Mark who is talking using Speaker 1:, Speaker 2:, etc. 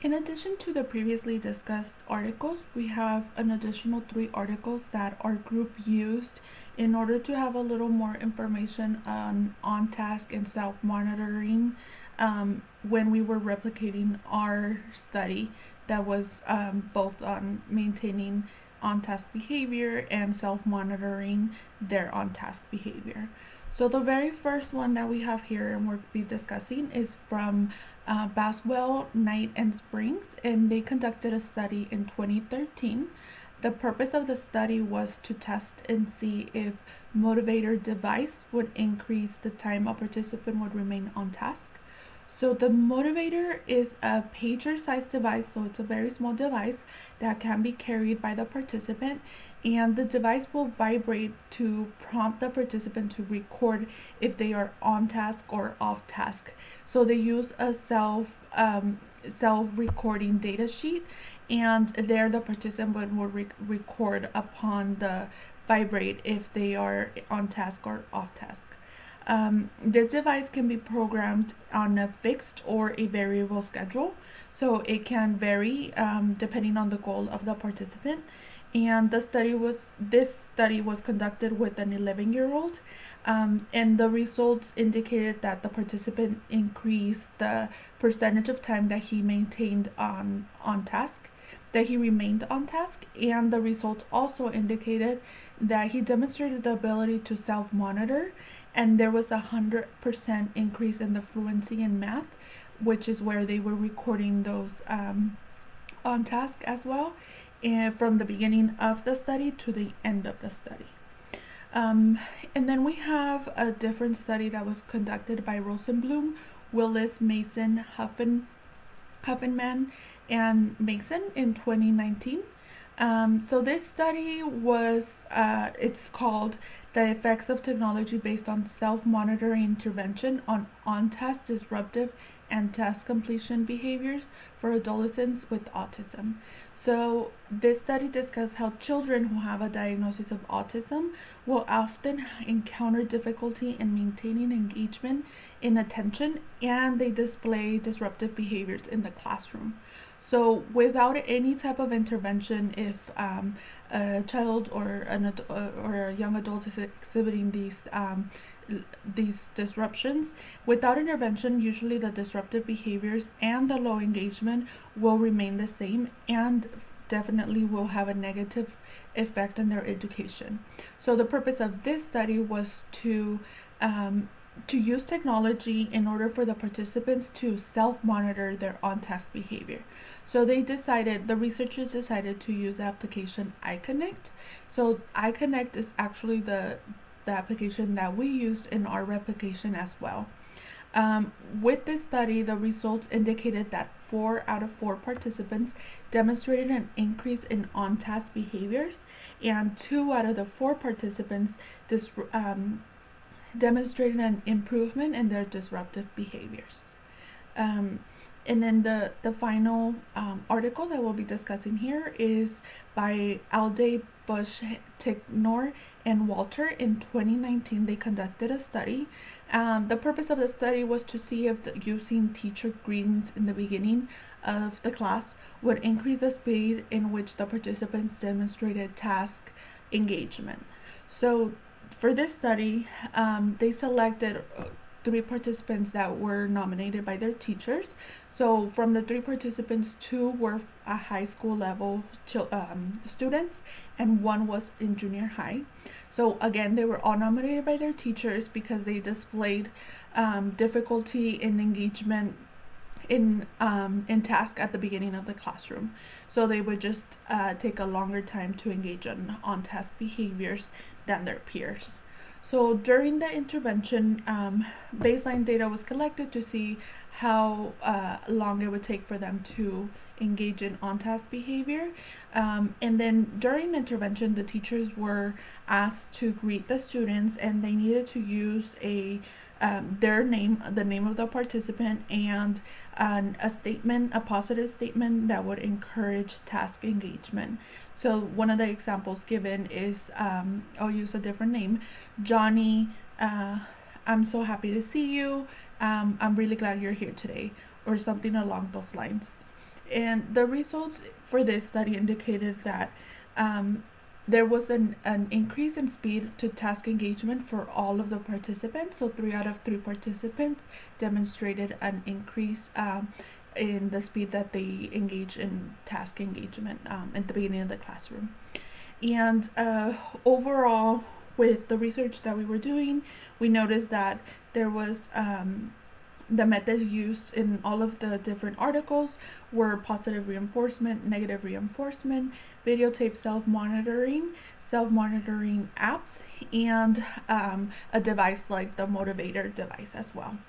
Speaker 1: In addition to the previously discussed articles, we have an additional 3 articles that our group used in order to have a little more information on task and self monitoring when we were replicating our study that was both on maintaining on task behavior and self monitoring their on task behavior. So, the very first one that we have here and we'll be discussing is from Baswell, Knight, and Springs, and they conducted a study in 2013. The purpose of the study was to test and see if motivator device would increase the time a participant would remain on task. So the motivator is a pager-sized device, so it's a very small device that can be carried by the participant, and the device will vibrate to prompt the participant to record if they are on task or off task. So they use a self-recording data sheet, and there the participant will record upon the vibrate if they are on task or off task. This device can be programmed on a fixed or a variable schedule, so it can vary depending on the goal of the participant. And this study was conducted with an 11-year-old, and the results indicated that the participant increased the percentage of time that he maintained on task, that he remained on task, and the results also indicated that he demonstrated the ability to self-monitor, and there was 100% increase in the fluency in math, which is where they were recording those on task as well, and from the beginning of the study to the end of the study. And then we have a different study that was conducted by Rosenblum, Willis, Mason, Huffenman, and Mason in 2019. So this study was, it's called The Effects of Technology Based on Self-Monitoring Intervention on Task Disruptive and Task Completion Behaviors for Adolescents with Autism. So this study discussed how children who have a diagnosis of autism will often encounter difficulty in maintaining engagement in attention, and they display disruptive behaviors in the classroom. So without any type of intervention, if a child or or a young adult is exhibiting these disruptions, without intervention, usually the disruptive behaviors and the low engagement will remain the same and definitely will have a negative effect on their education. So the purpose of this study was to use technology in order for the participants to self-monitor their on-task behavior. So the researchers decided to use the application iConnect. So iConnect is actually the application that we used in our replication as well. With this study, the results indicated that 4 out of 4 participants demonstrated an increase in on-task behaviors, and 2 out of the 4 participants demonstrated an improvement in their disruptive behaviors. And then the final article that we'll be discussing here is by Alde, Bush, Ticknor, and Walter. In 2019, they conducted a study. The purpose of the study was to see if using teacher greetings in the beginning of the class would increase the speed in which the participants demonstrated task engagement. So for this study, they selected 3 participants that were nominated by their teachers. So from the 3 participants, 2 were high school level students, and 1 was in junior high. So again, they were all nominated by their teachers because they displayed difficulty in engagement in task at the beginning of the classroom. So they would just take a longer time to engage on task behaviors than their peers. So during the intervention, baseline data was collected to see how long it would take for them to engage in on-task behavior. And then during intervention, the teachers were asked to greet the students, and they needed to use their name, the name of the participant, and a positive statement that would encourage task engagement. So one of the examples given is, I'll use a different name, Johnny, I'm so happy to see you. I'm really glad you're here today, or something along those lines. And the results for this study indicated that there was an increase in speed to task engagement for all of the participants. So 3 out of 3 participants demonstrated an increase in the speed that they engage in task engagement at the beginning of the classroom. And overall, with the research that we were doing, we noticed that there was the methods used in all of the different articles were positive reinforcement, negative reinforcement, videotape self-monitoring apps, and a device like the motivator device as well.